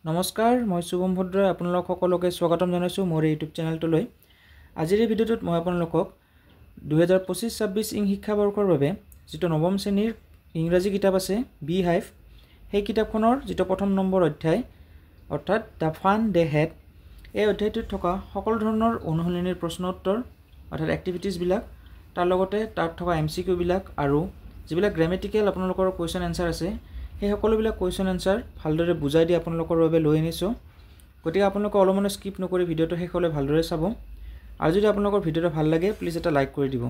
নমস্কাৰ মই শুভম ভদ্ৰই আপোনালোক সকলোকে স্বাগতম জনাইছো মোৰ ইউটিউব চেনেলটোলৈ। আজিৰ এই ভিডিঅ'টোত মই আপোনালোকক 2025-26 ইং শিক্ষাবৰ্ষৰ বাবে যেটো নৱম শ্ৰেণীৰ ইংৰাজী কিতাপ আছে বি হাইভ সেই কিতাপখনৰ যেটো প্ৰথম নম্বৰ অধ্যায় অৰ্থাৎ দ্য ফান দে হেড এই অধ্যায়টোত থকা সকলো ধৰণৰ অনুশীলনীৰ প্ৰশ্ন উত্তৰ অৰ্থাৎ এক্টিভিটিজ বিলাক তাৰ লগতে তাত থকা এমসিকিউ বিলাক আৰু যিবিলাক গ্ৰামেটিক্যাল আপোনালোকৰ কোৱেশ্চন আনসাৰ আছে এই সকলোবিলাক কোৱেশ্চন আনসাৰ ভালদৰে বুজাই দি আপোনালোকৰ বাবে লৈ আনিছো। গতিকে আপোনালোকে অলপমান স্কিপ নকৰি ভিডিঅটো শেষলৈ ভালদৰে চাব আৰু যদি আপোনালোকৰ ভিডিঅটো ভাল লাগে প্লিজ এটা লাইক কৰি দিব।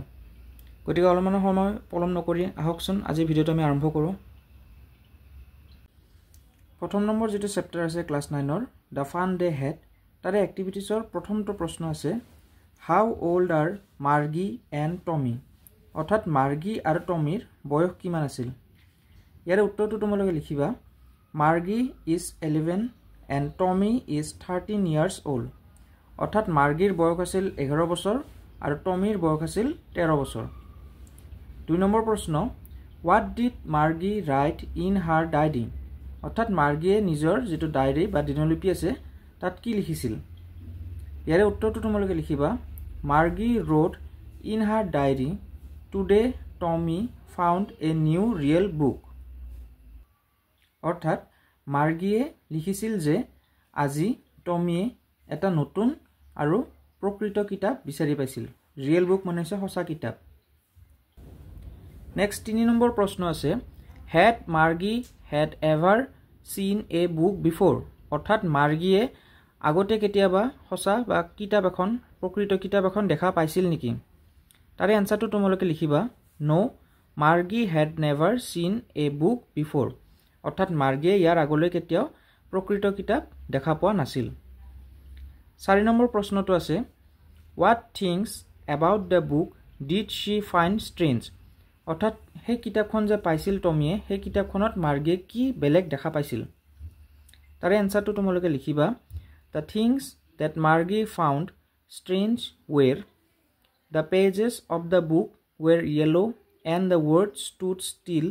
গতিকে অলপমান সময় পলম নকৰি আহকচোন আজি ভিডিঅটো আমি আৰম্ভ কৰো। প্ৰথম নম্বৰ যেটো চেপ্টাৰ আছে ক্লাস 9ৰ দ্য ফান দে হেড তাৰে এক্টিভিটিজৰ প্ৰথমটো প্ৰশ্ন আছে how old are Margie and Tommy অৰ্থাৎ মাৰ্গি আৰু টমিৰ বয়স কিমান আছিল। ইয়াৰ উত্তৰটো তোমালোকে লিখিবা মাৰ্গি is 11 and Tommy is 13 years old অৰ্থাৎ মাৰ্গিৰ বয়স আছিল 11 বছৰ আৰু টমিৰ বয়স আছিল 13 বছৰ। 2 নম্বৰ প্ৰশ্ন what did মাৰ্গি write in her diary অৰ্থাৎ মাৰ্গিয়ে নিজৰ যেটো ডায়েৰী বা দিনলিপি আছে তাত কি লিখিছিল। ইয়াৰ উত্তৰটো তোমালোকে লিখিবা মাৰ্গি wrote in her diary today Tommy found a new real book অৰ্থাৎ মাৰ্গিয়ে লিখিছিল যে আজি টমিয়ে এটা নতুন আৰু প্ৰকৃত কিতাপ বিচাৰি পাইছিল। ৰিয়েল বুক মানে হৈছে সঁচা কিতাপ। নেক্সট 3 নম্বৰ প্ৰশ্ন আছে had মাৰ্গি had ever seen a book before অৰ্থাৎ মাৰ্গিয়ে আগতে কেতিয়াবা সঁচা বা কিতাপ এখন প্ৰকৃত কিতাপ এখন দেখা পাইছিল নেকি। তাৰে আনসাৰটো তোমালোকে লিখিবা no মাৰ্গি had never seen a book before অৰ্থাৎ মাৰ্গিয়ে ইয়াৰ আগলৈ কেতিয়াও প্ৰকৃত কিতাপ দেখা পোৱা নাছিল। 4 নম্বৰ প্ৰশ্নটো আছে what things about the book did she find strange অৰ্থাৎ সেই কিতাপখন যে পাইছিল টমিয়ে সেই কিতাপখনত মাৰ্গিয়ে কি বেলেগ দেখা পাইছিল। তাৰে আনসাৰটো তোমালোকে লিখিবা the things that Margie found strange were the pages of the book were yellow and the words stood still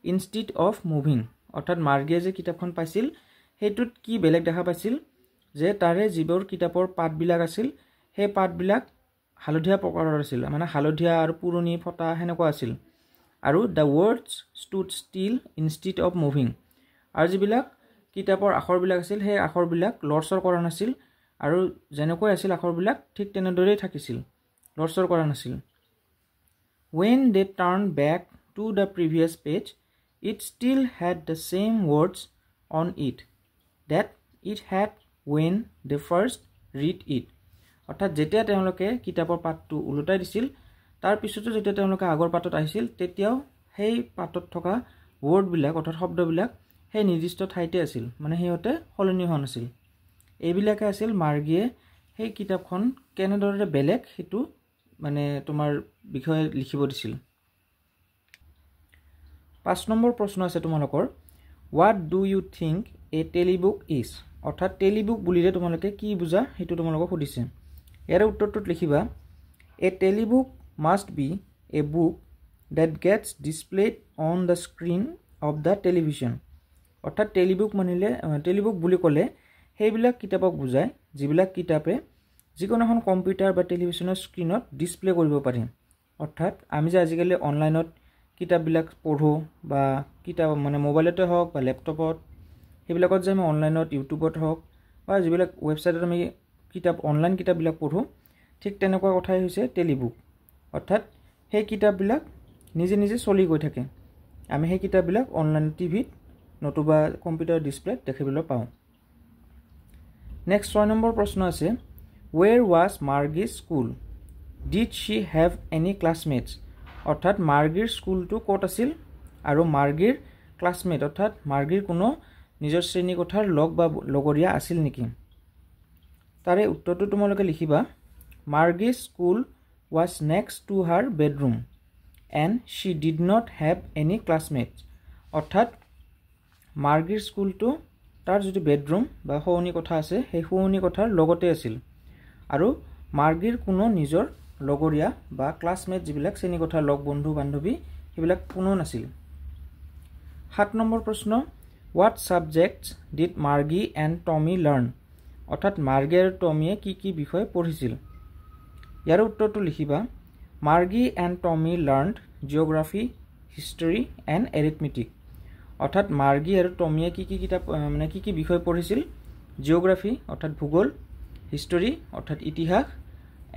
instead of moving অৰ্থাৎ মাৰ্গিয়ে যে কিতাপখন পাইছিল হেতুত কি বেলেগ দেখা পাইছিল যে তাৰে যিবোৰ কিতাপৰ পাতবিলাক আছিল সেই পাতবিলাক হালধীয়া প্ৰকাৰৰ আছিল মানে হালধীয়া আৰু পুৰণি ফটা হেনেকুৱা আছিল আৰু the words stood still instead of moving আৰু যিবিলাক কিতাপৰ আখৰবিলাক আছিল সেই আখৰবিলাক লৰচৰ কৰা নাছিল আৰু যেনেকৈ আছিল আখৰবিলাক ঠিক তেনেদৰেই থাকিছিল লৰচৰ কৰা নাছিল। when they turned back to the previous page it still had the same words on it that it had when they first read it অৰ্থাৎ যেতিয়া তেওঁলোকে কিতাপৰ পাতটো উলটাই দিছিল তাৰ পিছতো যেতিয়া তেওঁলোকে আগৰ পাতত আহিছিল তেতিয়াও সেই পাতত থকা ওৱৰ্ডবিলাক অৰ্থাৎ শব্দবিলাক সেই নিৰ্দিষ্ট ঠাইতে আছিল মানে হেয়তে হলনি হোৱা নাছিল। এইবিলাকে আছিল মাৰ্গিয়ে সেই কিতাপখন কেনেদৰে বেলেগ হেতু মানে তোমাৰ বিষয়ে লিখিব দিছিল। 5 নম্বৰ প্ৰশ্ন আছে তোমালোকৰ what do you think a telebook is অৰ্থাৎ টেলিবুক বুলিলে তোমালোকে কি বুজা হেতু তোমালোকক সুধিছে। ইয়াৰ উত্তৰটোত লিখিবা a telebook must be a book that gets displayed on the screen of the television অৰ্থাৎ টেলিবুক মানিলে টেলিবুক বুলি ক'লে সেইবিলাক কিতাপক বুজায় যিবিলাক কিতাপে যিকোনো এখন কম্পিউটাৰ বা টেলিভিছনৰ স্ক্ৰিনত ডিসপ্লে কৰিব পাৰি। অৰ্থাৎ আমি যে আজিকালি অনলাইনত কিতাপবিলাক পঢ়ো বা কিতাপ মানে মোবাইলতে হওক বা লেপটপত সেইবিলাকত যে আমি অনলাইনত ইউটিউবত হওক বা যিবিলাক ৱেবছাইটত আমি কিতাপ অনলাইন কিতাপবিলাক পঢ়ো ঠিক তেনেকুৱা কথাই হৈছে টেলিবুক অৰ্থাৎ সেই কিতাপবিলাক নিজে নিজে চলি গৈ থাকে আমি সেই কিতাপবিলাক অনলাইন টিভিত নতুবা কম্পিউটাৰ ডিসপ্লেত দেখিবলৈ পাওঁ। নেক্সট 6 নম্বৰ প্ৰশ্ন আছে where was Margie's school did she have any classmates অৰ্থাৎ মাৰ্গিৰ স্কুলটো ক'ত আছিল আৰু মাৰ্গিৰ ক্লাছমেট অৰ্থাৎ মাৰ্গিৰ কোনো নিজৰ শ্ৰেণী কোঠাৰ লগ বা লগৰীয়া আছিল নেকি। তাৰে উত্তৰটো তোমালোকে লিখিবা Margie's school was next to her bedroom and she did not have any classmates অৰ্থাৎ মাৰ্গিৰ স্কুলটো তাৰ যেটো বেডৰুম বা শোৱনি কোঠা আছে সেই শোৱনি কোঠাৰ লগতে আছিল আৰু মাৰ্গিৰ কোনো নিজৰ লগৰীয়া বা ক্লাছমেট যিবিলাক শ্ৰেণী কোঠাৰ লগ বন্ধু বান্ধৱী সেইবিলাক কোনো নাছিল। 7 নম্বৰ প্ৰশ্ন What subjects did Margie and Tommy learn? অৰ্থাৎ মাৰ্গী আৰু টমিয়ে কি বিষয় পঢ়িছিল ইয়াৰ উত্তৰটো লিখিবা Margie and Tommy learned geography, history and arithmetic অৰ্থাৎ মাৰ্গী আৰু টমিয়ে কি বিষয় পঢ়িছিল জিওগ্ৰাফি অৰ্থাৎ ভূগোল হিষ্টৰী অৰ্থাৎ ইতিহাস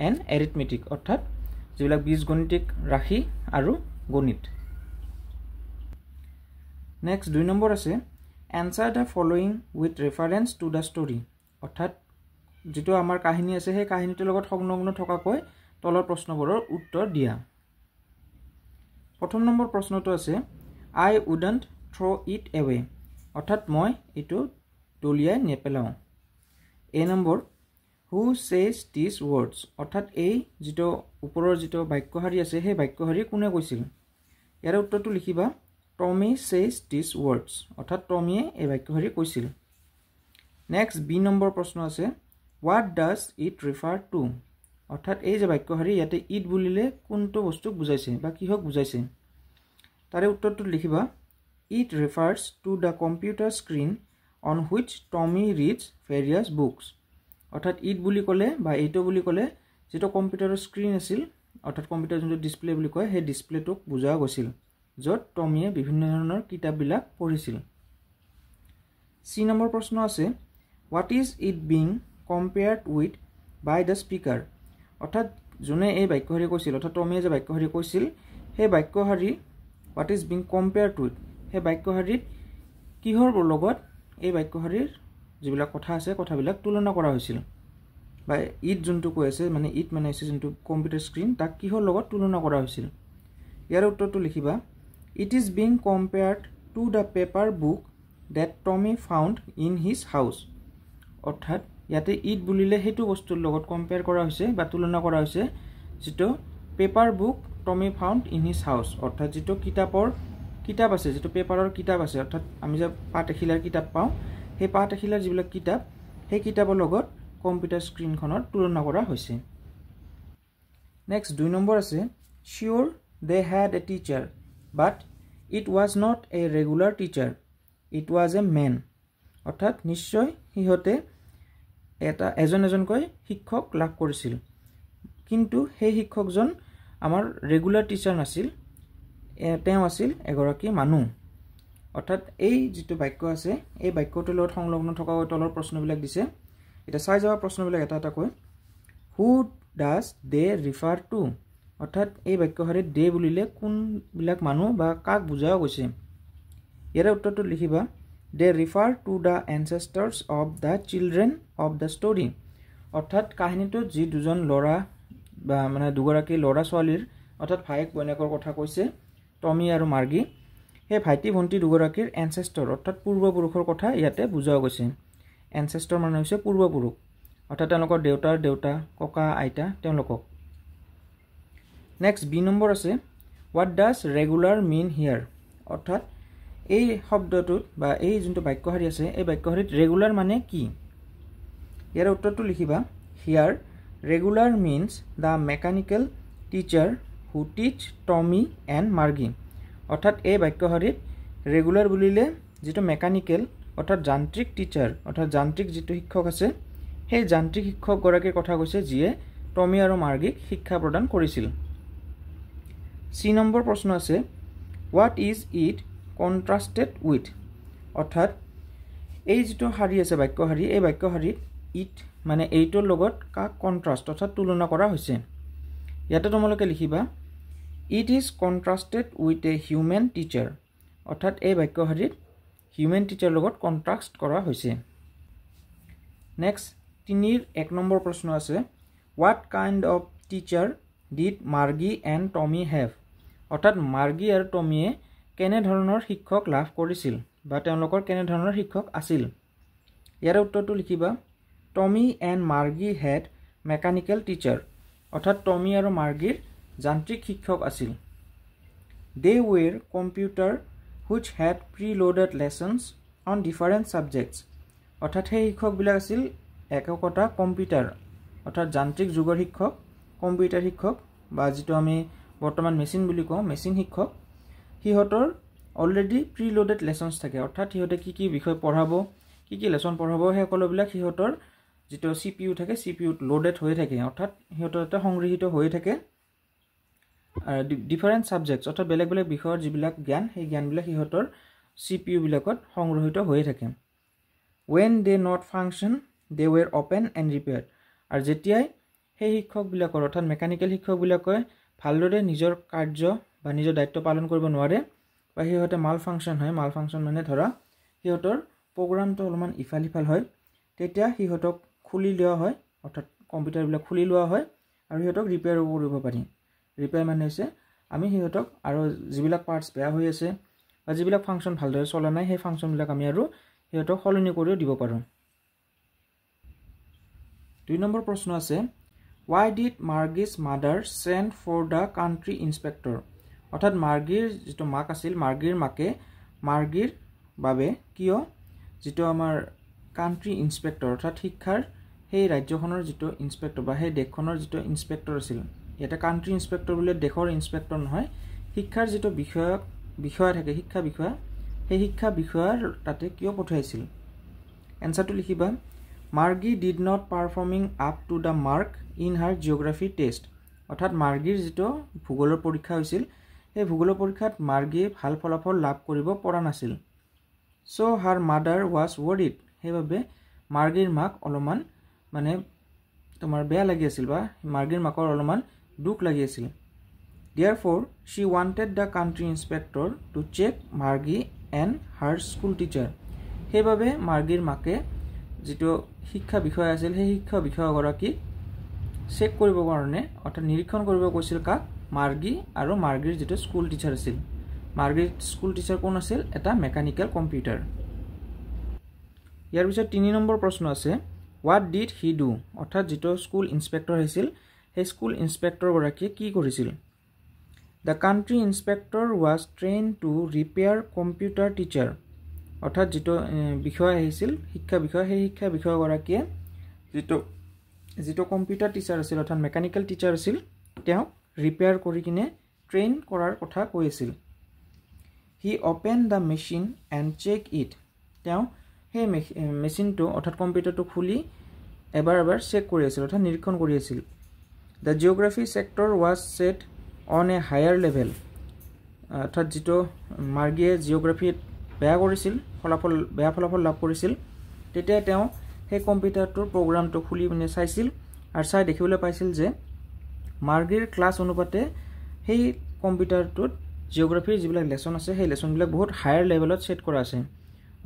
and arithmetic অৰ্থাৎ যিবিলাক বীজগণিতিক ৰাশি আৰু গণিত নেক্সট 2 নম্বৰ আছে answer the following with reference to the story অৰ্থাৎ যেটো আমাৰ কাহিনী আছে সেই কাহিনীটোৰ লগত সংলগ্ন থকাকৈ তলৰ প্ৰশ্নবোৰৰ উত্তৰ দিয়া প্ৰথম নম্বৰ প্ৰশ্নটো আছে I wouldn't throw it away অৰ্থাৎ মই এটো দলিয়াই নেপেলাও এ number who says these words অৰ্থাৎ এই যেটো ওপৰৰ যেটো বাক্যশাৰী আছে সেই বাক্যশাৰী কোনে কৈছিল ইয়াৰ উত্তৰটো লিখিবা Tommy says these words অৰ্থাৎ টমিয়ে এই বাক্যশাৰী কৈছিল নেক্সট বি নম্বৰ প্ৰশ্ন আছে what does it refer to অৰ্থাৎ এই যে বাক্যশাৰী ইয়াতে it বুলিলে কোনটো বস্তুক বুজাইছে বা কিহক বুজাইছে তাৰে উত্তৰটো লিখিবা it refers to the computer screen on which Tommy reads various books অৰ্থাৎ it বুলি ক'লে বা এইটো বুলি ক'লে যেটো কম্পিউটাৰৰ স্ক্ৰিন আছিল অৰ্থাৎ কম্পিউটাৰ যোনটো ডিসপ্লে বুলি কয় সেই ডিসপ্লেটোক বুজা গৈছিল য'ত টমিয়ে বিভিন্ন ধৰণৰ কিতাপবিলাক পঢ়িছিল সি নম্বৰ প্ৰশ্ন আছে what is it being compared with by the speaker অৰ্থাৎ যোনে এই বাক্যশাৰী কৈছিল অৰ্থাৎ টমিয়ে যে বাক্যশাৰী কৈছিল সেই বাক্যশাৰী what is being compared with সেই বাক্যশাৰীত কিহৰ লগত এই বাক্যশাৰীৰ যিবিলাক কথা আছে কথাবিলাক তুলনা কৰা হৈছিল বা ইট যোনটো কৈ আছে মানে ইট মানে আছে যোনটো কম্পিউটাৰ স্ক্ৰিন তাক কিহৰ লগত তুলনা কৰা হৈছিল ইয়াৰ উত্তৰটো লিখিবা it is being compared to the paper book that Tommy found in his house অৰ্থাৎ ইয়াতে ইট বুলিলে হেতু বস্তুৰ লগত কম্পেয়াৰ কৰা হৈছে বা তুলনা কৰা হৈছে যেটো paper book Tommy found in his house অৰ্থাৎ যেটো কিতাপ আছে যেটো পেপাৰৰ কিতাপ আছে অৰ্থাৎ আমি যে পাঠ এখিলাৰ কিতাপ পাওঁ সেই পাঠ এখিলাৰ যিবিলাক কিতাপ সেই কিতাপৰ লগত কম্পিউটাৰ স্ক্ৰিনখনৰ তুলনা কৰা হৈছে নেক্সট 2 নম্বৰ আছে sure they had a teacher but it was not a regular teacher it was a man অৰ্থাৎ নিশ্চয় হিহতে এটা এজনকৈ শিক্ষক লাভ কৰিছিল কিন্তু সেই শিক্ষকজন আমাৰ ৰেগুলাৰ টিচাৰ নাছিল তেওঁ আছিল এগৰাকী মানুহ অৰ্থাৎ এই যেটো বাক্য আছে এই বাক্যটোৰ লগত সংলগ্ন থকা তলৰ প্ৰশ্নবিলাক দিছে এটা চাই যাওয়া প্ৰশ্নবিলাক এটা কৈ who does they refer to অৰ্থাৎ এই বাক্যশাৰীত দে বুলিলে কোন বিলাক মানুহ বা কাক বুজাও গৈছে ইয়াৰ উত্তৰটো লিখিবা they refer to the ancestors of the children of the story অৰ্থাৎ কাহিনীটো যি দুজন লৰা বা মানে দুগৰাকী লৰা ছোৱালীৰ অৰ্থাৎ ভাইক বনেকৰ কথা কৈছে টমি আৰু মাৰ্গী হে ভাইটি ভন্টি দুগৰাকীৰ ancestor অৰ্থাৎ পূৰ্বপুৰুষৰ কথা ইয়াতে বুজাও গৈছে ancestor মানে হৈছে পূৰ্বপুৰুষ অৰ্থাৎ তেওঁলোকৰ দেউতাৰ দেউতা ককা আইতা তেওঁলোকক নেক্সট বি নম্বৰ আছে what does regular mean here অৰ্থাৎ এই শব্দটোত বা এই যোনটো বাক্যশাৰী আছে এই বাক্যশাৰীত ৰেগুলাৰ মানে কি ইয়াৰ উত্তৰটো লিখিবা here regular means the mechanical teacher who teach Tommy and Margie অৰ্থাৎ এই বাক্যশাৰীত ৰেগুলাৰ বুলিলে যেটো মেকানিক্যাল অৰ্থাৎ যান্ত্ৰিক টিচাৰ অৰ্থাৎ যান্ত্ৰিক যেটো শিক্ষক আছে সেই যান্ত্ৰিক শিক্ষক গৰাকীৰ কথা কৈছে যিয়ে টমি আৰু মাৰ্গীক শিক্ষা প্ৰদান কৰিছিল সি নম্বৰ প্ৰশ্ন আছে what is it contrasted with অৰ্থাৎ এই যেটো শাৰী আছে বাক্যশাৰী এই বাক্যশাৰীত it মানে এইটোৰ লগত কাক কন্ট্ৰাস্ট অৰ্থাৎ তুলনা কৰা হৈছে ইয়াতে তোমালোকে লিখিবা it is contrasted with a human teacher অৰ্থাৎ এই বাক্যশাৰীত human teacher লগত কন্ট্ৰাস্ট কৰা হৈছে নেক্সট 1 নম্বৰ প্ৰশ্ন আছে what kind of teacher did Margie and Tommy have অৰ্থাৎ মাৰ্গী আৰু টমিয়ে কেনে ধৰণৰ শিক্ষক লাভ কৰিছিল বা তেওঁলোকৰ কেনে ধৰণৰ শিক্ষক আছিল ইয়াৰ উত্তৰটো লিখিবা Tommy and Margie had mechanical teacher অৰ্থাৎ টমি আৰু মাৰ্গীৰ যান্ত্ৰিক শিক্ষক আছিল they were computer which had preloaded lessons on different subjects অৰ্থাৎ সেই শিক্ষকবিলাক আছিল এককটা কম্পিউটাৰ অৰ্থাৎ যান্ত্ৰিক যুগৰ শিক্ষক কম্পিউটাৰ শিক্ষক বা যেটো আমি বৰ্তমান মেচিন বুলি কওঁ মেচিন শিক্ষক হিহতৰ অলৰেডি প্ৰিলোডেড লেসনছ থাকে অৰ্থাৎ সিহঁতে কি বিষয় পঢ়াব কি লেসন পঢ়াব সেই সকলোবিলাক সিহঁতৰ যেটো CPU থাকে CPU লোডেড হৈ থাকে অৰ্থাৎ সিহঁতৰ এটা সংগ্ৰহিত হৈ থাকে ডিফাৰেন্ট সাবজেক্টস অৰ্থাৎ বেলেগ বেলেগ বিষয়ৰ যিবিলাক জ্ঞান সেই জ্ঞানবিলাক সিহঁতৰ CPU বিলাকত সংগ্ৰহিত হৈ থাকে when they not function they were open and repaired আৰু যেতিয়াই সেই শিক্ষকবিলাকৰ অৰ্থাৎ মেকানিক্যাল শিক্ষকবিলাকে ভালদৰে নিজৰ কাৰ্য বা নিজৰ দায়িত্ব পালন কৰিব নোৱাৰে বা সিহঁতে মাল ফাংচন হয় মাল ফাংচন মানে ধৰা সিহঁতৰ প্ৰগ্ৰামটো অলপমান ইফাল হয় তেতিয়া সিহঁতক খুলি লোৱা হয় অৰ্থাৎ কম্পিউটাৰবিলাক খুলি লোৱা হয় আৰু সিহঁতক ৰিপেয়াৰ কৰিব পাৰি ৰিপেয়াৰ মানে হৈছে আমি সিহঁতক আৰু যিবিলাক পাৰ্টস বেয়া হৈ আছে বা যিবিলাক ফাংচন ভালদৰে চলা নাই সেই ফাংচনবিলাক আমি আৰু সিহঁতক সলনি কৰি দিব পাৰো 2 নম্বৰ প্ৰশ্ন আছে why did Margie's mother send for the country inspector অৰ্থাৎ মাৰ্গীৰ যেটো মাক আছিল মাৰ্গীৰ মাকে মাৰ্গীৰ বাবে কিয় যেটো আমাৰ কান্ট্ৰি ইনস্পেক্টৰ অৰ্থাৎ শিক্ষাৰ সেই ৰাজ্যখনৰ যেটো ইনস্পেক্টৰ বা সেই দেশখনৰ যেটো ইনস্পেক্টৰ আছিল এটা কান্ট্ৰি ইনস্পেক্টৰ বুলে দেশৰ ইনস্পেক্টৰ নহয় শিক্ষাৰ যেটো বিষয় থাকে শিক্ষা বিষয় সেই শিক্ষা বিষয়ৰ তাতে কিয় পঠাইছিল এনসাৰটো লিখিবা Margie did not performing up to the mark in her geography test অৰ্থাৎ মাৰ্গীৰ যেটো ভূগোলৰ পৰীক্ষা হৈছিল এই ভূগোলৰ পৰীক্ষাত মাৰ্গী ভাল ফলাফল লাভ কৰিব পৰা নাছিল so her mother was worried হেবাবে মাৰ্গীৰ মাক অলমান মানে তোমাৰ বেয়া লাগি আছিল বা মাৰ্গীৰ মাকৰ অলমান দুখ লাগি আছিল therefore she wanted the country inspector to check Margie and her school teacher হেবাবে মাৰ্গীৰ মাকে যেটো শিক্ষা বিষয় আছিল সেই শিক্ষা বিষয়গৰাকী চেক কৰিব কাৰণে অৰ্থাৎ নিৰীক্ষণ কৰিব কৈছিল কাক মাৰ্গী আৰু মাৰ্গীৰ যেটো স্কুল টিচাৰ আছিল মাৰ্গীৰ স্কুল টিচাৰ কোন আছিল এটা মেকানিক্যাল কম্পিউটাৰ ইয়াৰ পিছত 3 নম্বৰ প্ৰশ্ন আছে what did he do অৰ্থাৎ যেটো স্কুল ইনস্পেক্টৰ আছিল সেই স্কুল ইনস্পেক্টৰ গৰাকী কি কৰিছিল the country inspector was trained to repair computer teacher অৰ্থাৎ যেটো বিষয় আহিছিল শিক্ষা বিষয় সেই শিক্ষা বিষয় গৰাকীয়ে যেটো কম্পিউটাৰ টিচাৰ আছিল অৰ্থাৎ মেকানিক্যাল টিচাৰ আছিল তেওঁ ৰিপেয়াৰ কৰি কিনে ট্ৰেইন কৰাৰ কথা কৈ আছিল he opened the machine and check it তেওঁ সেই মেচিনটো অৰ্থাৎ কম্পিউটাৰটো খুলি এবাৰ চেক কৰি আছিল অৰ্থাৎ নিৰীক্ষণ কৰি আছিল the geography sector was set on a higher level অৰ্থাৎ যেটো মাৰ্গীয়ে জিওগ্ৰাফিত বেয়া কৰিছিল বেয়া ফলাফল লাভ কৰিছিল তেতিয়া তেওঁ সেই কম্পিউটাৰটোৰ প্ৰগ্ৰামটো খুলি মানে চাইছিল আৰু চাই দেখিবলৈ পাইছিল যে মাৰ্গীৰ ক্লাছ অনুপাতে সেই কম্পিউটাৰটোত জিওগ্ৰাফিৰ যিবিলাক লেসন আছে সেই লেসনবিলাক বহুত হায়াৰ লেভেলত সেট কৰা আছে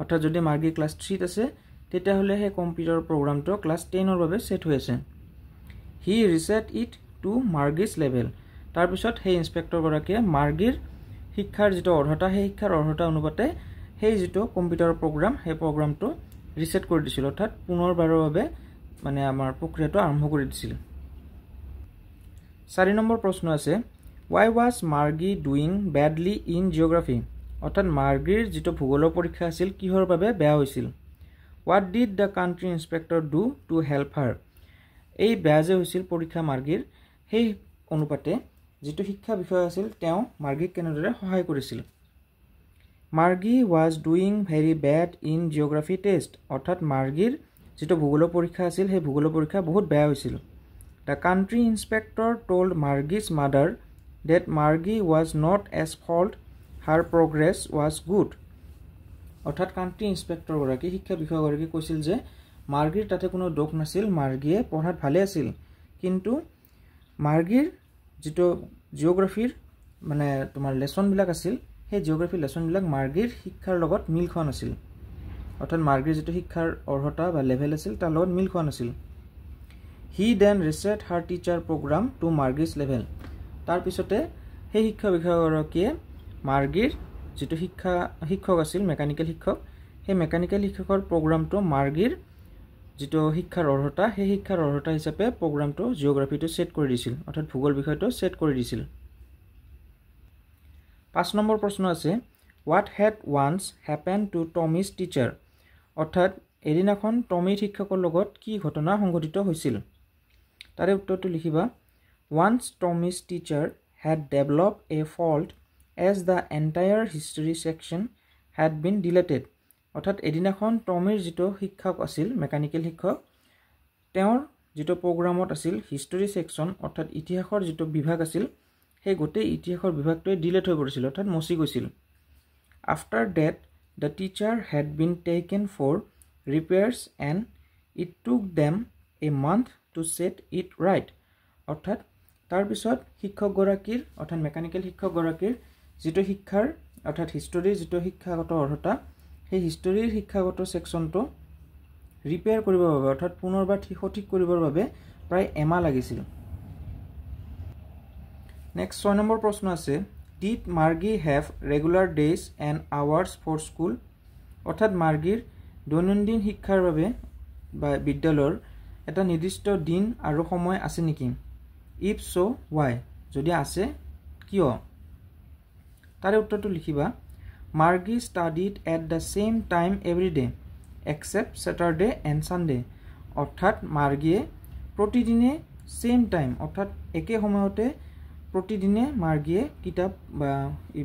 অৰ্থাৎ যদি মাৰ্গী ক্লাছ 3 ত আছে তেতিয়া হলে সেই কম্পিউটাৰ প্ৰগ্ৰামটো ক্লাছ 10 ৰ বাবে সেট হৈ আছে he reset it to Margie's level তাৰ পিছত সেই ইনস্পেক্টৰ গৰাকীয়ে মাৰ্গীৰ শিক্ষাৰ যেটো অৰ্হতা সেই শিক্ষাৰ অৰ্হতা অনুপাতে সেই যেটো কম্পিউটাৰ প্ৰগ্ৰাম সেই প্ৰগ্ৰামটো ৰিসেট কৰি দিছিল অৰ্থাৎ পুনৰবাৰৰ বাবে মানে আমাৰ প্ৰক্ৰিয়াটো আৰম্ভ কৰি দিছিল 4 নম্বৰ প্ৰশ্ন আছে why was Margie doing badly in geography অৰ্থাৎ মাৰ্গীৰ যেটো ভূগোলৰ পৰীক্ষা আছিল কিহৰ বাবে বেয়া হৈছিল what did the country inspector do to help her এই বেয়া যে হৈছিল পৰীক্ষা মাৰ্গীৰ সেই অনুপাতে যেটো শিক্ষা বিষয় আছিল তেওঁ মাৰ্গীক কেনেদৰে সহায় কৰিছিল Margie was doing very bad in geography test অৰ্থাৎ মাৰ্গীৰ যেটো ভূগোলৰ পৰীক্ষা আছিল সেই ভূগোলৰ পৰীক্ষা বহুত বেয়া হৈছিল the country inspector told Margie's mother that Margie was not as fault her progress was good অৰ্থাৎ কান্ট্ৰি ইনস্পেক্টৰ গৰাকী শিক্ষা বিষয় গৰাকী কৈছিল যে মাৰ্গীৰ তাতে কোনো দোষ নাছিল মাৰ্গীয়ে পঢ়াত ভালে আছিল কিন্তু মাৰ্গীৰ যেটো জিওগ্ৰাফিৰ মানে তোমাৰ লেসন বিলাক আছিল সেই জিওগ্ৰাফি লেসন বিলাক মাৰ্গীৰ শিক্ষাৰ লগত মিল খোৱা নাছিল অৰ্থাৎ মাৰ্গীৰ যেটো শিক্ষাৰ অৰ্হতা বা লেভেল আছিল তাৰ লগত মিল খোৱা নাছিল he then reset her teacher program to Margie's level তাৰ পিছতে সেই শিক্ষা বিষয়গৰাকীয়ে মাৰ্গীৰ যেটো শিক্ষক আছিল মেকানিক্যাল শিক্ষক সেই মেকানিক্যাল শিক্ষকৰ প্ৰগ্ৰামটো মাৰ্গীৰ যেটো শিক্ষাৰ অৰ্হতা সেই শিক্ষাৰ অৰ্হতা হিচাপে প্ৰগ্ৰামটো জিওগ্ৰাফিটো সেট কৰি দিছিল অৰ্থাৎ ভূগোল বিষয়টো সেট কৰি দিছিল 5 নম্বৰ প্ৰশ্ন আছে what had once happened to Tommy's teacher অৰ্থাৎ এদিনাখন টমিৰ শিক্ষকৰ লগত কি ঘটনা সংঘটিত হৈছিল তাৰে উত্তৰটো লিখিবা once Tommy's teacher had developed a fault as the entire history section had been deleted. অৰ্থাৎ এদিনাখন টমিৰ যিটো শিক্ষক আছিল মেকানিকেল শিক্ষক তেওঁৰ যিটো প্ৰগ্ৰামত আছিল হিষ্টৰী সেকশন অৰ্থাৎ ইতিহাসৰ যিটো বিভাগ আছিল সেই গোটেই ইতিহাসৰ বিভাগটোৱে ডিলিট হৈ পৰিছিল অৰ্থাৎ মচি গৈছিল after that the teacher had been taken for repairs and it took them a month to set it right অৰ্থাৎ তাৰ পিছত শিক্ষক গৰাকীৰ অৰ্থাৎ মেকানিকেল শিক্ষক গৰাকীৰ যিটো শিক্ষাৰ অৰ্থাৎ হিষ্টৰীৰ যিটো শিক্ষাগত অৰ্হতা সেই হিষ্টৰীৰ শিক্ষাগত সেকশনটো ৰিপেয়াৰ কৰিবৰ বাবে অৰ্থাৎ পুনৰবাৰ সঠিক কৰিবৰ বাবে প্ৰায় এমাহ লাগিছিল নেক্সট 6 নম্বৰ প্ৰশ্ন আছে Did Margie have regular days and hours for school? অৰ্থাৎ মাৰ্গীৰ দৈনন্দিন শিক্ষাৰ বাবে বা বিদ্যালয়ৰ এটা নিৰ্দিষ্ট দিন আৰু সময় আছে নেকি If so, why? যদি আছে কিয় তাৰে উত্তৰটো লিখিবা Margie studied at the same time every day except Saturday and Sunday অৰ্থাৎ মাৰ্গীয়ে প্ৰতিদিনে same time অৰ্থাৎ একে সময়তে প্ৰতিদিনে মাৰ্গীয়ে কিতাপ বা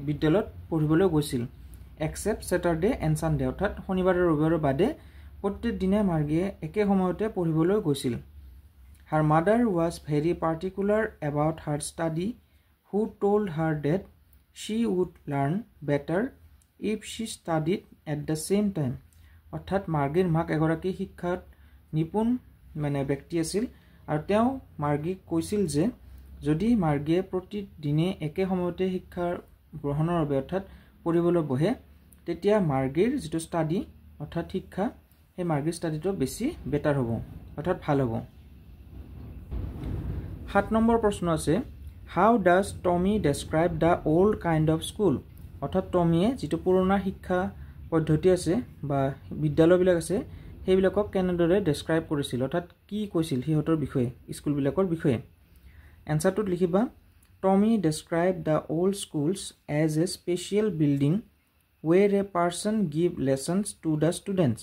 বিদ্যালয়ত পঢ়িবলৈ গৈছিল except Saturday and Sunday অৰ্থাৎ শনিবাৰ আৰু ৰবিবাৰৰ বাদে প্ৰত্যেক দিনে মাৰ্গীয়ে একে সময়তে পঢ়িবলৈ গৈছিল Her mother was very particular about her study who told her that she would learn better if she studied at the same time অৰ্থাৎ মাৰ্গীৰ মাক এগৰাকী শিক্ষাত নিপুণ মানে ব্যক্তি আছিল আৰু তেওঁ মাৰ্গীক কৈছিল যে যদি মাৰ্গীয়ে প্ৰতিদিনে একে সময়তে শিক্ষা গ্ৰহণৰ বাবে অৰ্থাৎ পঢ়িবলৈ বহে তেতিয়া মাৰ্গীৰ যিটো ষ্টাডি অৰ্থাৎ শিক্ষা সেই মাৰ্গীৰ ষ্টাডিটো বেছি বেটাৰ হ'ব অৰ্থাৎ ভাল হ'ব 7 নম্বৰ প্ৰশ্ন আছে How does Tommy describe the old kind of school? অৰ্থাৎ টমিয়ে যিটো পুৰণা শিক্ষা পদ্ধতি আছে বা বিদ্যালয়বিলাক আছে সেইবিলাকক কেনেদৰে ডেসক্ৰাইব কৰিছিল অৰ্থাৎ কি কৈছিল হিহঁতৰ বিষয়ে স্কুলবিলাকৰ বিষয়ে এনসাৰটোত লিখিবা Tommy described the old schools as a special building where a person give lessons to the students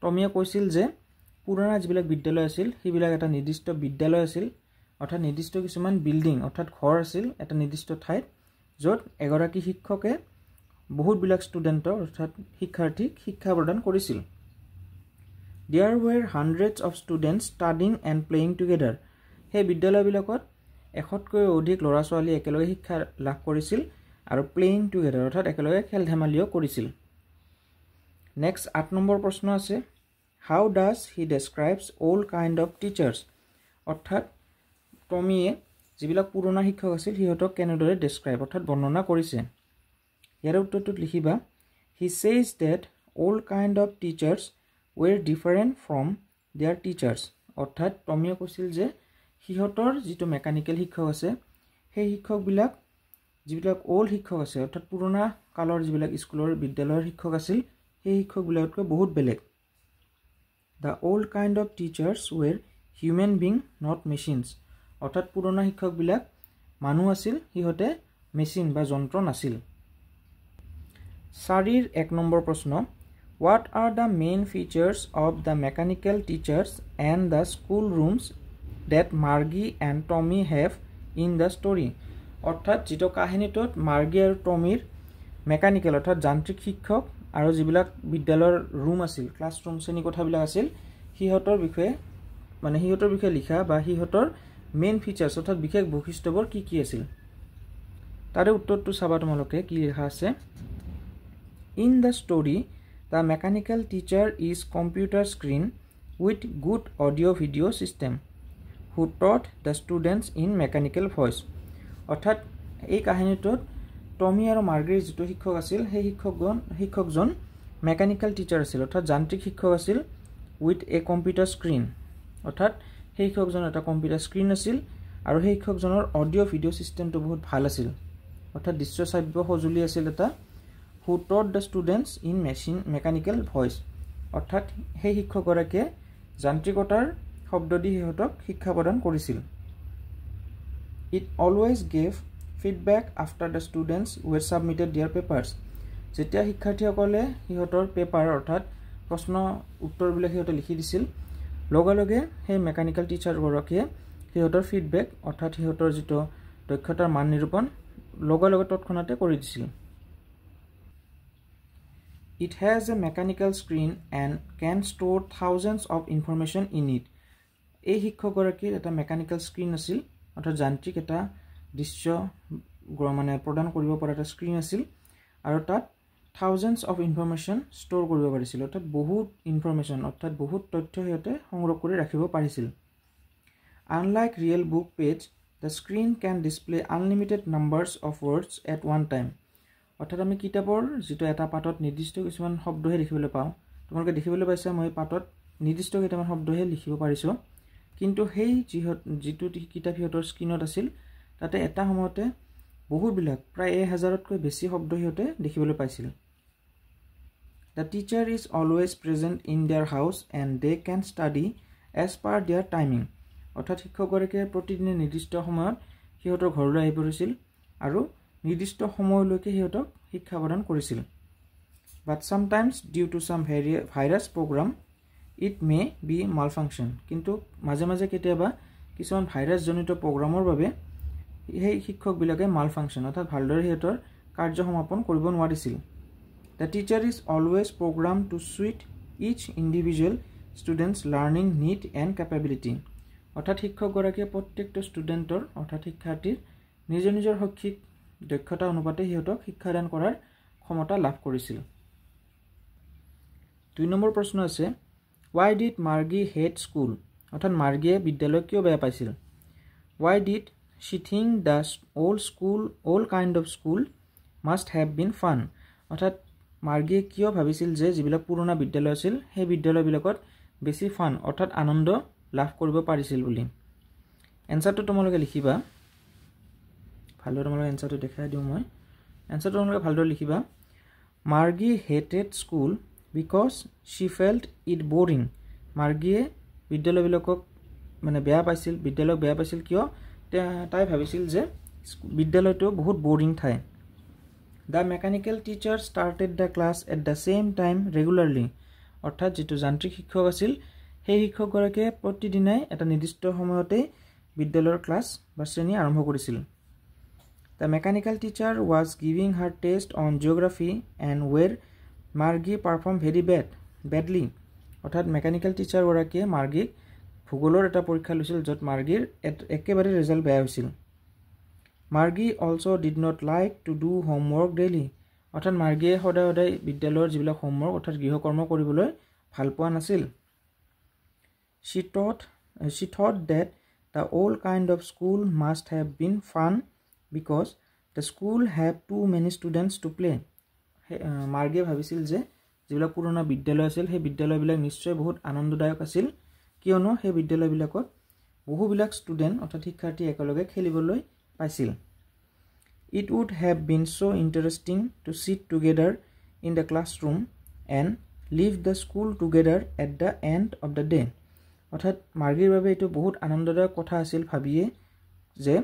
টমিয়ে কৈছিল যে পুৰণা যিবিলাক বিদ্যালয় আছিল সেইবিলাক এটা নিৰ্দিষ্ট বিদ্যালয় আছিল অৰ্থাৎ নিৰ্দিষ্ট কিছুমান বিল্ডিং অৰ্থাৎ ঘৰ আছিল এটা নিৰ্দিষ্ট ঠাইত য'ত এগৰাকী শিক্ষকে বহুত বিলাক ষ্টুডেন্টৰ অৰ্থাৎ শিক্ষাৰ্থীক শিক্ষা প্ৰদান কৰিছিল There were hundreds of students studying and playing together সেই বিদ্যালয়বিলাকত এশতকৈ অধিক ল'ৰা ছোৱালী একেলগে শিক্ষা লাভ কৰিছিল আৰু playing together অৰ্থাৎ একেলগে খেল ধেমালিও কৰিছিল Next 8 নম্বৰ প্ৰশ্ন আছে How does he describes all kind of teachers অৰ্থাৎ টমিয়ে যিবিলাক পুৰণা শিক্ষক আছিল হিহঁতক কেনেদৰে ডেসক্ৰাইব অৰ্থাৎ বৰ্ণনা কৰিছে ইয়াৰ উত্তৰটোত লিখিবা He says that all kind of teachers were different from their teachers অৰ্থাৎ টমিয়ে কৈছিল যে হিহঁতৰ যিটো মেকানিকেল শিক্ষক আছে সেই শিক্ষকবিলাক যিবিলাক ওল্ড শিক্ষক আছে অৰ্থাৎ পুৰণা কালৰ যিবিলাক স্কুলৰ বিদ্যালয়ৰ শিক্ষক আছিল সেই শিক্ষকবিলাকতকৈ বহুত বেলেগ The old kind of teachers were human being not machines অৰ্থাৎ পুৰণা শিক্ষকবিলাক মানুহ আছিল হিহঁতে মেচিন বা যন্ত্ৰ নাছিল 4 1 নম্বৰ প্ৰশ্ন What are the main features of the mechanical teachers and the school rooms that Margie and Tommy have in the story অৰ্থাৎ যেটো কাহিনীটোত মাৰ্গী আৰু টমিৰ মেকানিকেল অৰ্থাৎ যান্ত্ৰিক শিক্ষক আৰু যিবিলাক বিদ্যালয়ৰ ৰুম আছিল ক্লাছৰুম শ্ৰেণী কোঠাবিলাক আছিল হিহঁতৰ বিষয়ে লিখা বা হিহঁতৰ মেইন ফিচাৰ্স অৰ্থাৎ বিশেষ বৈশিষ্ট্যবোৰ কি আছিল তাৰে উত্তৰটো চাবা তোমালোকে কি লিখা আছে In the story the mechanical teacher is computer screen with good audio video system who taught the students in mechanical voice অৰ্থাৎ এই কাহিনীটোত টমি আৰু মাৰ্গীৰ যিটো শিক্ষক আছিল সেই শিক্ষকজন মেকানিক্যাল টিচাৰ আছিল অৰ্থাৎ যান্ত্ৰিক শিক্ষক আছিল উইথ এ কম্পিউটাৰ স্ক্ৰীন অৰ্থাৎ সেই শিক্ষকজন এটা কম্পিউটাৰ স্ক্ৰীন আছিল আৰু সেই শিক্ষকজনৰ অডিও ভিডিও সিস্টেমটো বহুত ভাল আছিল অৰ্থাৎ দৃশ্য শ্ৰাব্য সঁজুলি আছিল এটা who taught the students in mechanical voice অৰ্থাৎ সেই শিক্ষকগৰাকীয়ে যান্ত্ৰিকতাৰ শব্দ দি হিহঁতক শিক্ষা প্ৰদান কৰিছিল It always gave feedback after the students were submitted their papers যেতিয়া শিক্ষাৰ্থীসকলে হিহঁতৰ পেপাৰ অৰ্থাৎ প্ৰশ্ন উত্তৰবিলাক হিহঁতে লিখি দিছিল লগে সেই মেকানিক্যাল টিচাৰ গৰাকীয়ে হিহঁতৰ ফিডবেক অৰ্থাৎ হিহঁতৰ যেটো দক্ষতাৰ মান নিৰূপণ লগে লগে তৎক্ষণাতে কৰি দিছিল It has a mechanical screen and can store thousands of information in it. এই শিক্ষকগৰাকীৰ এটা মেকানিক্যাল স্ক্ৰীন আছিল অৰ্থাৎ যান্ত্ৰিক এটা দৃশ্য মানে প্ৰদান কৰিব পৰা এটা স্ক্ৰীন আছিল আৰু তাত thousands of information store কৰিব পাৰিছিল অৰ্থাৎ বহুত ইনফৰমেশন অৰ্থাৎ বহুত তথ্য হিয়তে সংগ্ৰহ কৰি ৰাখিব পাৰিছিল Unlike real book page, the screen can display unlimited numbers of words at one time. অৰ্থাৎ আমি কিতাপৰ যেটো এটা পাতত নিৰ্দিষ্ট কিছুমান শব্দহে লিখিবলৈ পাওঁ তোমালোকে দেখিবলৈ পাইছা মই পাতত নিৰ্দিষ্ট কেইটামান শব্দহে লিখিব পাৰিছো কিন্তু সেই যেটো কিতাপ হিয়তৰ স্ক্ৰীনত আছিল তাতে এটা সময়তে বহুত বিলাক প্ৰায় 1000তকৈ বেছি শব্দ হিয়তে দেখিবলৈ পাইছিল The teacher is always present in their house and they can study as per their timing. অৰ্থাৎ শিক্ষকগৰাকীয়ে প্ৰতিদিনে নিৰ্দিষ্ট সময়ত হিয়তৰ ঘৰলৈ আহি পৰিছিল আৰু নিৰ্দিষ্ট সময়লৈকে হিয়তক শিক্ষা প্ৰদান কৰিছিল But sometimes due to some virus program it may be malfunction কিন্তু মাজে মাজে কেতিয়াবা কিছুমান ভাইৰাছ জনিত প্ৰগ্ৰামৰ বাবে এই শিক্ষক বিলাকে malfunction অৰ্থাৎ ভালদৰে হিয়তৰ কাৰ্য সমাপন কৰিব নোৱাৰিছিল The teacher is always programmed to suit each individual student's learning need and capability অৰ্থাৎ শিক্ষকগৰাকীয়ে প্ৰত্যেকটো ষ্টুডেন্টৰ অৰ্থাৎ শিক্ষাৰ্থীৰ নিজৰ শৈক্ষিক দক্ষতা অনুপাতে হিয়তক শিক্ষাদান কৰাৰ ক্ষমতা লাভ কৰিছিল 2 নম্বৰ প্ৰশ্ন আছে Why did Margie hate school অৰ্থাৎ মাৰ্গিয়ে বিদ্যালয় কিয় বেয়া পাইছিল Why did she think the all kind of school must have been fun অৰ্থাৎ মাৰ্গিয়ে কিয় ভাবিছিল যে যিবিলাক পুৰণা বিদ্যালয় আছিল সেই বিদ্যালয়বিলাকত বেছি ফান অৰ্থাৎ আনন্দ লাভ কৰিব পাৰিছিল বুলি এনসাৰটো তোমালোকে লিখিবা ভালদৰে তোমালোকে এনসাৰটো দেখাই দিও মই এনসাৰটো তোমালোকে ভালদৰে লিখিবা Margie hated school because she felt it boring মাৰ্গিয়ে বিদ্যালয়বিলাকক মানে বেয়া পাইছিল বিদ্যালয় বেয়া পাইছিল কিয় তাই ভাবিছিল যে বিদ্যালয়টো বহুত বোৰিং ঠাই The mechanical teacher started the class at the same time regularly অৰ্থাৎ যেটো যান্ত্ৰিক শিক্ষক আছিল সেই শিক্ষকগৰাকীয়ে প্ৰতিদিনে এটা নিৰ্দিষ্ট সময়তে বিদ্যালয়ৰ ক্লাছ বা শ্ৰেণী আৰম্ভ কৰিছিল The mechanical teacher was giving her test on geography and where Margie performed very badly অৰ্থাৎ মেকানিক্যাল টিচাৰ গৰাকীয়ে মাৰ্গীক ভূগোলৰ এটা পৰীক্ষা লৈছিল যত মাৰ্গীৰ একেবাৰে ৰিজাল্ট বেয়া হৈছিল Margie also did not like to do homework daily অৰ্থাৎ মাৰ্গীয়ে সদায় বিদ্যালয়ৰ যিবিলাক হোমৱৰ্ক অৰ্থাৎ গৃহকৰ্ম কৰিবলৈ ভাল পোৱা নাছিল She thought that the old kind of school must have been fun because the school had too many students to play মাৰ্গীয়ে ভাবিছিল যে যিবিলাক পুৰণা বিদ্যালয় আছিল সেই বিদ্যালয়বিলাক নিশ্চয় বহুত আনন্দদায়ক আছিল কিয়নো সেই বিদ্যালয়বিলাকত বহুবিলাক ষ্টুডেন্ট অৰ্থাৎ শিক্ষাৰ্থী একেলগে খেলিবলৈ পাইছিল It would have been so interesting to sit together in the classroom and leave the school together at the end of the day অৰ্থাৎ মাৰ্গীৰ বাবে এটো বহুত আনন্দদায়ক কথা আছিল ভাবিয়ে যে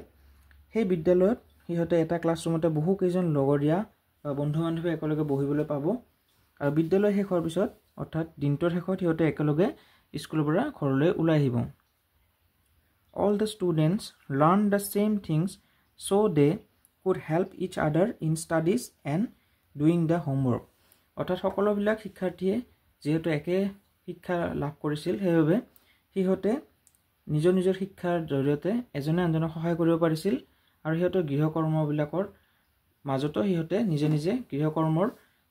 সেই বিদ্যালয়ত হিহতে এটা ক্লাছৰুমতে বহু কেইজন লগৰীয়া বা বন্ধু-বান্ধৱী একেলগে বহিবলৈ পাব আৰু বিদ্যালয় শেষ হোৱাৰ পিছত অৰ্থাৎ দিনটোৰ শেষত হিহতে একেলগে স্কুলৰ পৰা ঘৰলৈ ওলাই আহিব All the students learned the same things so they could help each other in studies and doing the homework অৰ্থাৎ সকলোবিলাক শিক্ষাৰ্থীয়ে যেহেতু একে শিক্ষা লাভ কৰিছিল সেইভাবে হিহতে নিজৰ শিক্ষাৰ জৰিয়তে এজনে আনজনক সহায় কৰিব পাৰিছিল আৰু হিহতৰ গৃহকৰ্মবিলাকৰ মাজতো হিহতে নিজে গৃহকৰ্মৰ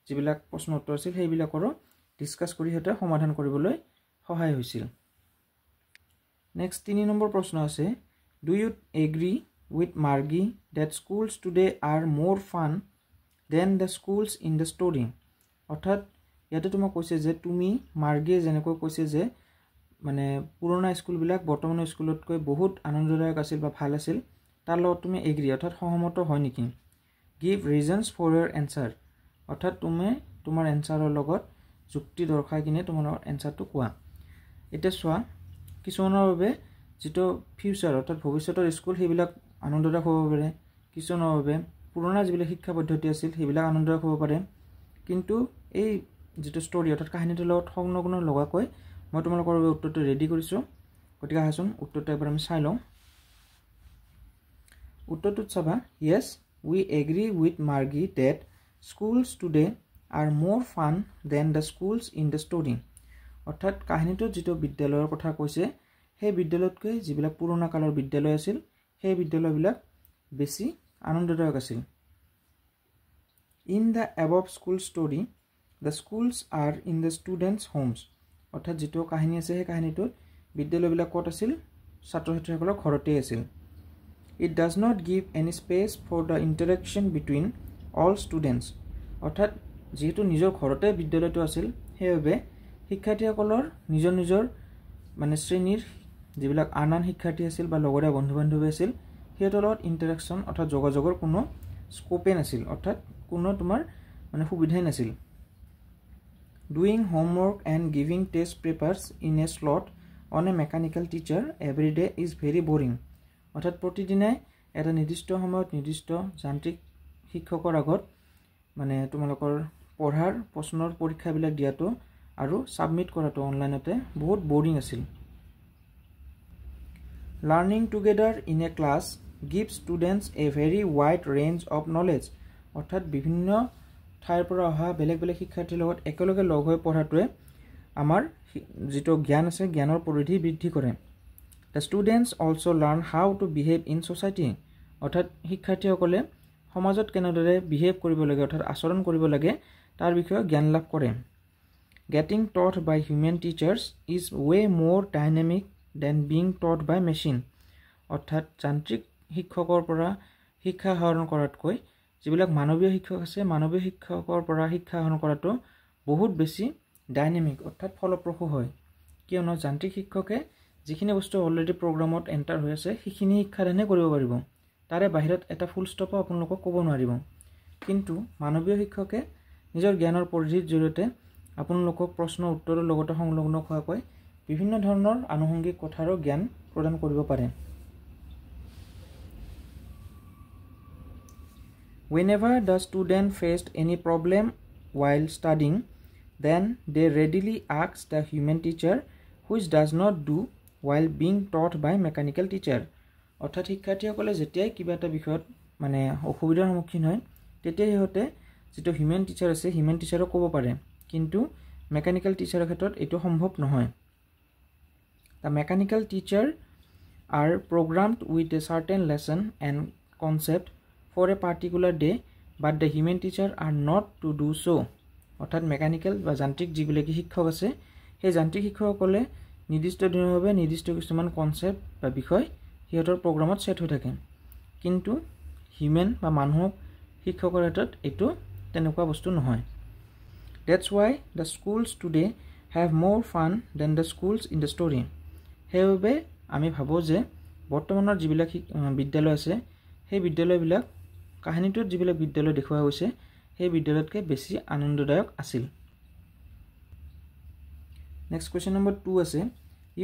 যিবিলাক প্ৰশ্ন উত্তৰ আছিল সেইবিলাকৰো ডিসকাস কৰি হিহতে সমাধান কৰিবলৈ সহায় হৈছিল Next 3 নম্বৰ প্ৰশ্ন আছে Do you agree with Margie that schools today are more fun than the schools in the story অৰ্থাৎ ইয়াতে তোমাক কৈছে যে তুমি মাৰ্গিয়ে যেনেকৈ কৈছে যে মানে পুৰণা স্কুলবিলাক বৰ্তমানৰ স্কুলতকৈ বহুত আনন্দদায়ক আছিল বা ভাল আছিল তাৰ লগত তুমি এগ্ৰি অৰ্থাৎ সহমত হয় নেকি Give reasons for your answer অৰ্থাৎ তুমি তোমাৰ এনসাৰৰ লগত যুক্তি দৰ্শাই কিনে তোমাৰ এনসাৰটো কোৱা এটা চোৱা কিছুমানৰ বাবে যেটো ফিউচাৰ অৰ্থাৎ ভৱিষ্যতৰ স্কুল সেইবিলাক আনন্দদায়ক হ'ব পাৰে কিছুমানৰ বাবে পুৰণা যিবিলাক শিক্ষা পদ্ধতি আছিল সেইবিলাক আনন্দদায়ক হ'ব পাৰে কিন্তু এই যেটো ষ্টৰী অৰ্থাৎ কাহিনীটোৰ লগত সংলগ্ন লগাকৈ মই তোমালোকৰ বাবে উত্তৰটো ৰেডি কৰিছো গতিকে আহাচোন উত্তৰটো এবাৰ আমি চাই লওঁ উত্তৰটো চাবা Yes we agree with Margie that schools today are more fun than the schools in the story. অৰ্থাৎ কাহিনীটোত যেটো বিদ্যালয়ৰ কথা কৈছে সেই বিদ্যালয়তকৈ যিবিলাক পুৰণা কালৰ বিদ্যালয় আছিল সেই বিদ্যালয়বিলাক বেছি আনন্দদায়ক আছিল. In the above school story, the schools are in the students' homes. অৰ্থাৎ যেটো কাহিনী আছে সেই কাহিনীটোত বিদ্যালয়বিলাক ক'ত আছিল ছাত্ৰ-ছাত্ৰীসকলৰ ঘৰতে আছিল. It does not give any space for the interaction between all students. অৰ্থাৎ যেটো নিজৰ ঘৰতে বিদ্যালয়টো আছিল সেইভাবে শিক্ষাৰ্থীসকলৰ নিজৰ নিজৰ মানে শ্ৰেণীৰ যিবিলাক আন শিক্ষাৰ্থী আছিল বা লগৰীয়া বন্ধু-বান্ধৱী আছিল সিহঁতৰ লগত ইন্টাৰেকশন অৰ্থাৎ যোগাযোগৰ কোনো স্কোপে নাছিল অৰ্থাৎ কোনো তোমাৰ মানে সুবিধাই নাছিল. Doing homework and giving test papers in a slot on a mechanical teacher every day is very boring. অৰ্থাৎ প্ৰতিদিনে এটা নিৰ্দিষ্ট সময়ত নিৰ্দিষ্ট যান্ত্ৰিক শিক্ষকৰ আগত মানে তোমালোকৰ পঢ়াৰ প্ৰশ্নৰ পৰীক্ষাবিলাক দিয়াটো আৰু সাবমিট কৰাটো অনলাইনতে বহুত বোৰিং আছিল. Learning together in a class gives students a very wide range of knowledge. অৰ্থাৎ বিভিন্ন ঠাইৰ পৰা অহা বেলেগ বেলেগ শিক্ষাৰ্থীৰ লগত একেলগে লগ হৈ পঢ়াটোৱে আমাৰ যেটো জ্ঞান আছে জ্ঞানৰ পৰিধি বৃদ্ধি কৰে. The students also learn how to behave in society. অৰ্থাৎ শিক্ষাৰ্থীসকলে সমাজত কেনেদৰে বিহেভ কৰিব লাগে অৰ্থাৎ আচৰণ কৰিব লাগে তাৰ বিষয়ে জ্ঞান লাভ কৰে. Getting taught by human teachers is way more dynamic than being taught by machine. অৰ্থাৎ যান্ত্ৰিক শিক্ষকৰ পৰা শিক্ষা আহৰণ কৰাতকৈ যিবিলাক মানৱীয় শিক্ষক আছে মানৱীয় শিক্ষকৰ পৰা শিক্ষা আহৰণ কৰাটো বহুত বেছি ডাইনামিক অৰ্থাৎ ফলপ্ৰসূ হয়. কিয়নো যান্ত্ৰিক শিক্ষকে যিখিনি বস্তু অলৰেডি প্ৰগ্ৰামত এন্টাৰ হৈ আছে সেইখিনি শিক্ষাদানে কৰিব পাৰিব. তাৰে বাহিৰত এটা ফুল ষ্টপ আপোনালোকক ক'ব নোৱাৰিব. কিন্তু মানৱীয় শিক্ষকে নিজৰ জ্ঞানৰ পৰিধিৰ জৰিয়তে আপোনালোকক প্ৰশ্ন উত্তৰৰ লগতে সংলগ্ন হোৱাকৈ বিভিন্ন ধৰণৰ আনুষংগিক কথাৰো জ্ঞান প্ৰদান কৰিব পাৰে. Whenever the student faced any problem while studying, then they readily ask the human teacher, which does not do while being taught by mechanical teacher. অৰ্থাৎ শিক্ষাৰ্থীসকলে যেতিয়াই কিবা এটা বিষয়ত মানে অসুবিধাৰ সন্মুখীন হয় তেতিয়াই সিহঁতে যেটো হিউম্যান টিচাৰ আছে হিউম্যান টিচাৰক ক'ব পাৰে কিন্তু মেকানিক্যাল টিচাৰৰ ক্ষেত্ৰত এটো সম্ভৱ নহয়. The mechanical teacher are programmed with a certain lesson and concept for a particular day, but the human teacher are not to do so. অৰ্থাৎ মেকানিক্যাল বা যান্ত্ৰিক যিবিলাক শিক্ষক আছে সেই যান্ত্ৰিক শিক্ষকসকলে নিৰ্দিষ্ট দিনৰ বাবে নিৰ্দিষ্ট কিছুমান কনসেপ্ট বা বিষয় সিহঁতৰ প্ৰগ্ৰামত সেট হৈ থাকে কিন্তু হিউম্যান বা মানুহক শিক্ষকৰ ক্ষেত্ৰত এটো তেনেকুৱা বস্তু নহয়. That's why the schools today have more fun than the schools in the story. সেইবাবে আমি ভাবো যে বৰ্তমানৰ যিবিলাক বিদ্যালয় আছে সেই বিদ্যালয়বিলাক কাহিনীটোত যিবিলাক বিদ্যালয় দেখুওৱা হৈছে সেই বিদ্যালয়তকৈ বেছি আনন্দদায়ক আছিল. Next question number 2 আছে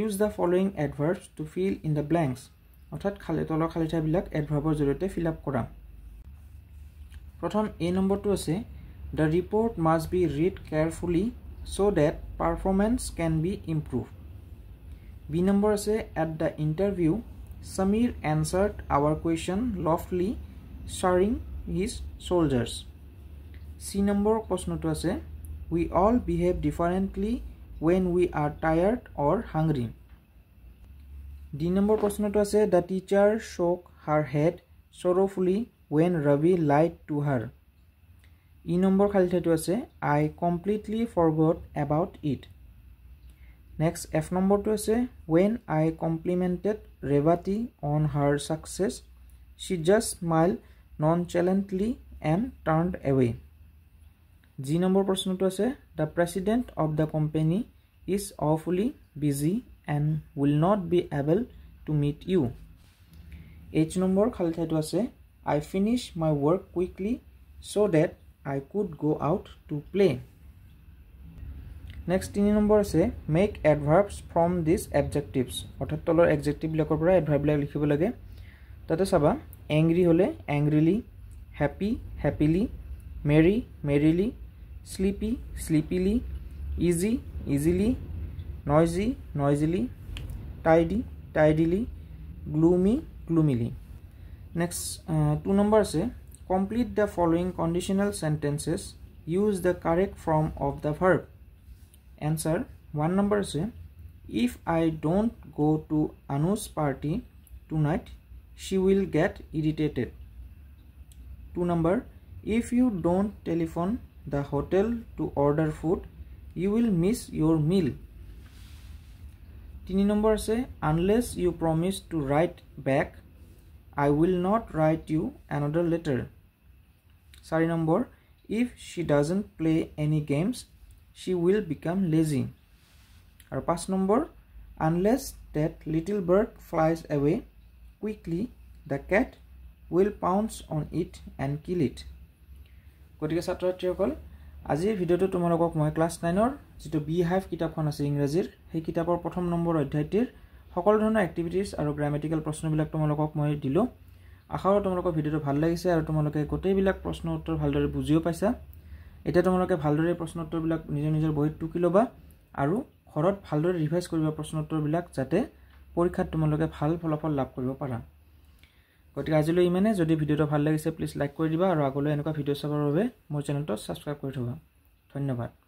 use the following adverbs to fill in the blanks. অৰ্থাৎ তলৰ খালী ঠাইবিলাক এডভাৰ্বৰ জৰিয়তে ফিল আপ কৰা. প্ৰথম এ নম্বৰটো আছে the report must be read carefully so that performance can be improved. B number আছে at the interview Samir answered our question loftily shouting his soldiers. C number প্ৰশ্নটো আছে we all behave differently when we are tired or hungry. D number প্ৰশ্নটো আছে the teacher shook her head sorrowfully when Ravi lied to her. E number খালি ঠাইটো আছে I completely forgot about it. Next F number to আছে when I complimented Revati on her success she just smiled nonchalantly and turned away. G number প্ৰশ্নটো আছে the president of the company is awfully busy and will not be able to meet you. H number খালি ঠাইটো আছে I finished my work quickly so that I could go out to play. Next 3 number আছে make adverbs from these adjectives. অৰ্থাৎ তলৰ adjective বিলাকৰ পৰা adverb বিলাক লিখিব লাগে. তাতে চাবা angry হলে angrily, happy happily, merry merrily, sleepy sleepily, easy easily, noisy noisily, tidy tidily, gloomy gloomily. Next 2 number আছে Complete the following conditional sentences. Use the correct form of the verb. Answer 1 number is, if I don't go to Anu's party tonight, she will get irritated. 2 number, if you don't telephone the hotel to order food, you will miss your meal. 3 number say, unless you promise to write back, I will not write you another letter. 4 number, if she doesn't play any games, she will become lazy. Or 5 number, unless that little bird flies away quickly, the cat will pounce on it and kill it. গতিকে ছাত্ৰ-ছাত্ৰীসকল, আজিৰ ভিডিঅ'টো তোমালোকক মই class 9ৰ যেটো beehive কিতাপখন আছে ইংৰাজীৰ, সেই কিতাপৰ প্ৰথম নম্বৰ অধ্যায়টিৰ সকলো ধৰণৰ এক্টিভিটিজ আৰু গ্ৰামাটিকেল প্ৰশ্নবিলাক তোমালোকক মই দিলো। আশা কৰোঁ তোমালোকৰ ভিডিঅ'টো ভাল লাগিছে আৰু তোমালোকে গোটেইবিলাক প্ৰশ্ন উত্তৰ ভালদৰে বুজিও পাইছা। এতিয়া তোমালোকে ভালদৰে প্ৰশ্ন উত্তৰবিলাক নিজৰ বহীত টুকি ল'বা আৰু ঘৰত ভালদৰে ৰিভাইজ কৰিবা প্ৰশ্ন উত্তৰবিলাক, যাতে পৰীক্ষাত তোমালোকে ভাল ফলাফল লাভ কৰিব পাৰা। গতিকে আজিলৈ ইমানে। যদি ভিডিঅ'টো ভাল লাগিছে প্লিজ লাইক কৰি দিবা আৰু আগলৈ এনেকুৱা ভিডিঅ' চাবৰ বাবে মোৰ চেনেলটো ছাবস্ক্ৰাইব কৰি থবা। ধন্যবাদ।